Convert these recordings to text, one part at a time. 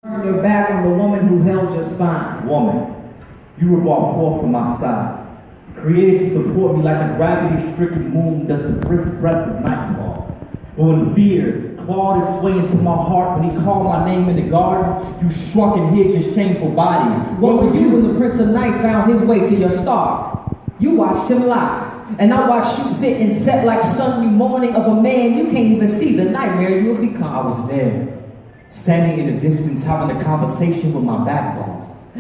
Turn your back on the woman who held your spine. Woman, you were brought forth from my side, created to support me like the gravity-stricken moon does the brisk breath of nightfall. But when fear clawed its way into my heart, when he called my name in the garden, you shrunk and hid your shameful body. What were you when the Prince of Night found his way to your star? You watched him lie, and I watched you sit and set like Sunday morning of a man you can't even see the nightmare you will become. I was there, standing in the distance, having a conversation with my backbone.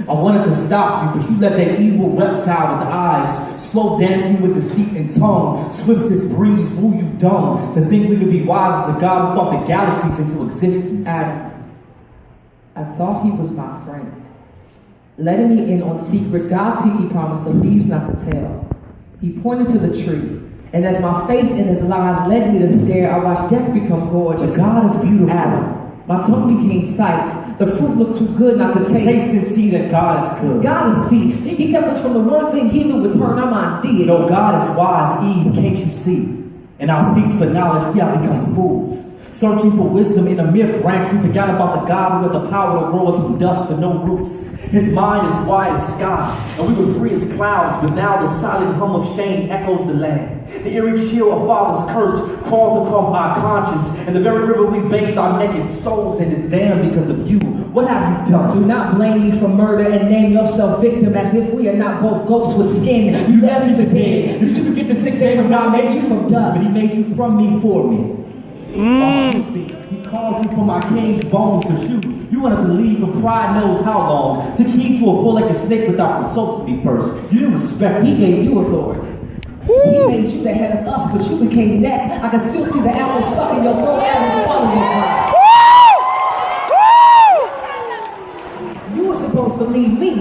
I wanted to stop you, but you let that evil reptile with the eyes, slow dancing with deceit and tongue, swift as breeze, woo you dumb, to think we could be wise as a God who thought the galaxies into existence. Adam, I thought he was my friend, letting me in on secrets God Pinky promised the leaves not to tell. He pointed to the tree, and as my faith in his lies led me to stare, I watched death become gorgeous. But God is beautiful. Adam, my tongue became sight. The fruit looked too good not to taste. Taste and see that God is good. God is thief. He kept us from the one thing he knew would turn our minds deity. No, God is wise, Eve, can't you see? In our feast for knowledge, we have become fools. Searching for wisdom in a mere branch, we forgot about the God who had the power to grow us from dust with no roots. His mind is wide as sky, and we were free as clouds, but now the silent hum of shame echoes the land. The eerie chill of Father's curse crawls across our conscience, and the very river we bathe our naked souls in is damned because of you. What have you done? Do not blame me for murder and name yourself victim as if we are not both ghosts with skin. You left me for dead. Did you forget the sixth day when God made you from dust? But he made you from me for me. While sleeping, he called you from my caged bones, but you wanted to leave for pride knows how long, to keep to a full like a snake without consulting me first. You didn't respect me. He gave you authority. He made you the head of us, but you became neck. I can still see the arrow stuck in your throat as you swallowed your pride. You were supposed to leave me,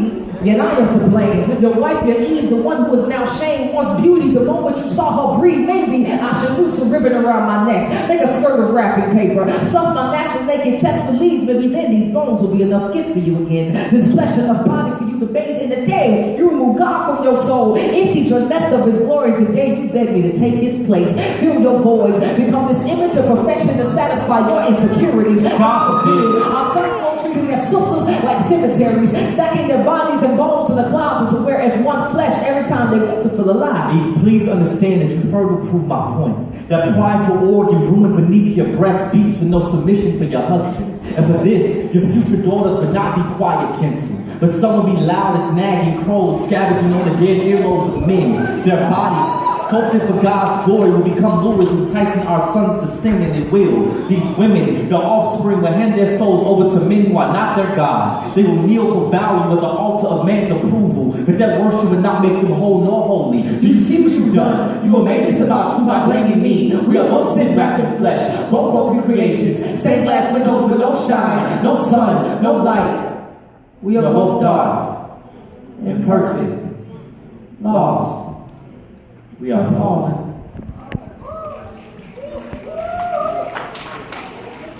yet I am to blame. Your wife, your Eve, the one who is now shamed, wants beauty. The moment you saw her breathe, maybe I should loose a ribbon around my neck, make a skirt of wrapping paper, stuff my natural naked chest with leaves. Maybe then these bones will be enough gift for you again. This flesh enough body for you to bathe in the day. You remove God from your soul, emptied your nest of his glories. The day you begged me to take his place, fill your voids, become this image of perfection to satisfy your insecurities. God forbid. Our sons won't treat their sisters like cemeteries, stacking their bodies and bones in the closet to wear as one flesh every time they want to feel alive. Eve, please understand that you further prove my point. That prideful organ brewing beneath your breast beats with no submission for your husband. And for this, your future daughters would not be quiet, gentle, but some will be loud as nagging crows scavenging on the dead earlobes of men. Their bodies, sculpted for God's glory, will become lures enticing our sons to sin, and they will. These women, their offspring, will hand their souls over to men who are not their gods. They will kneel for value at the altar of man's approval, but that worship will not make them whole nor holy. Do you see what you've done? You have made this about you by blaming me. We are both sin wrapped in flesh, both broken creations, stained glass windows with no shine, no sun, no light. We are both dark, imperfect, lost. We are fallen.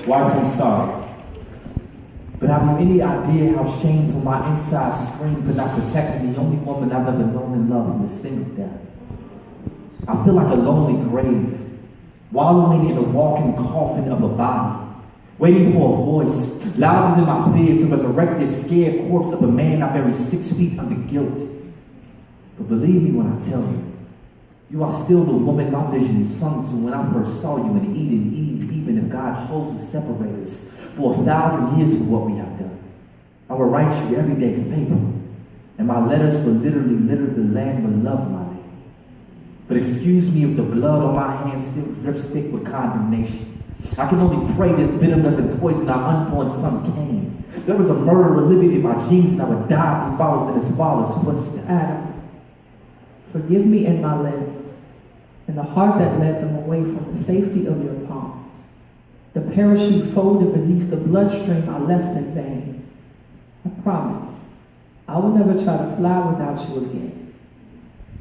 Wife, I'm sorry, but have you any idea how shameful my inside scream for not protecting the only woman I've ever known and loved from the sting of death? I feel like a lonely grave, wallowing in a walking coffin of a body, waiting for a voice louder than my fears to resurrect this scared corpse of a man I buried 6 feet under guilt. But believe me when I tell you, you are still the woman my vision sung to when I first saw you in Eden, Eve, even if God chose to separate us for 1,000 years for what we have done. I will write you every day faithful, and my letters will literally litter the land with love, my name. But excuse me if the blood on my hands still drips thick with condemnation. I can only pray this bitterness and poison our unborn son Cain. There was a murderer living in my genes, and I would die if he follows in his father's footsteps. Adam, forgive me and my limbs, and the heart that led them away from the safety of your palms. The parachute folded beneath the bloodstream I left in vain. I promise, I will never try to fly without you again.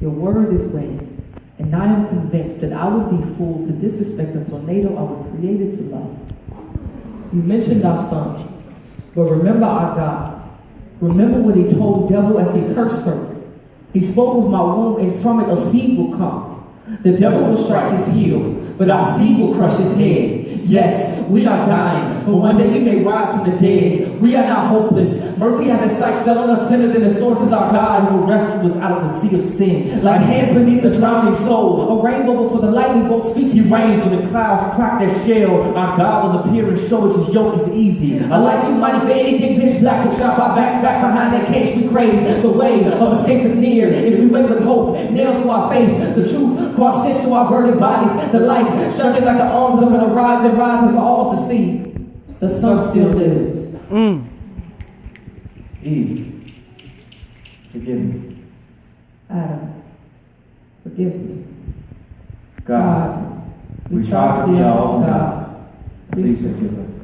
Your word is wind, and I am convinced that I would be fooled to disrespect the tornado I was created to love. You mentioned our sons, but remember our God. Remember what he told the devil as he cursed serpent. He spoke of my womb, and from it a seed will come. The devil will strike his heel, but our seed will crush his head. Yes, we are dying, but one day we may rise from the dead. We are not hopeless. Mercy has its sights set on us sinners, and the source is our God who will rescue us out of the sea of sin. Like hands beneath the drowning soul, A rainbow before the lightning bolt speaks. He reigns when the clouds crack their shell. Our God will appear and show us His yoke is easy. A light too mighty for anything pitch black to trap our backs back behind that cage we crave. The way of escape is near if we wait with hope, nailed to our faith. The truth cross stitched to our burdened bodies. The life stretching like the arms of an horizon, rising for all to see. The sun still lives. Eve, forgive me. Adam, forgive me. God, we tried to be our own God. Please forgive us.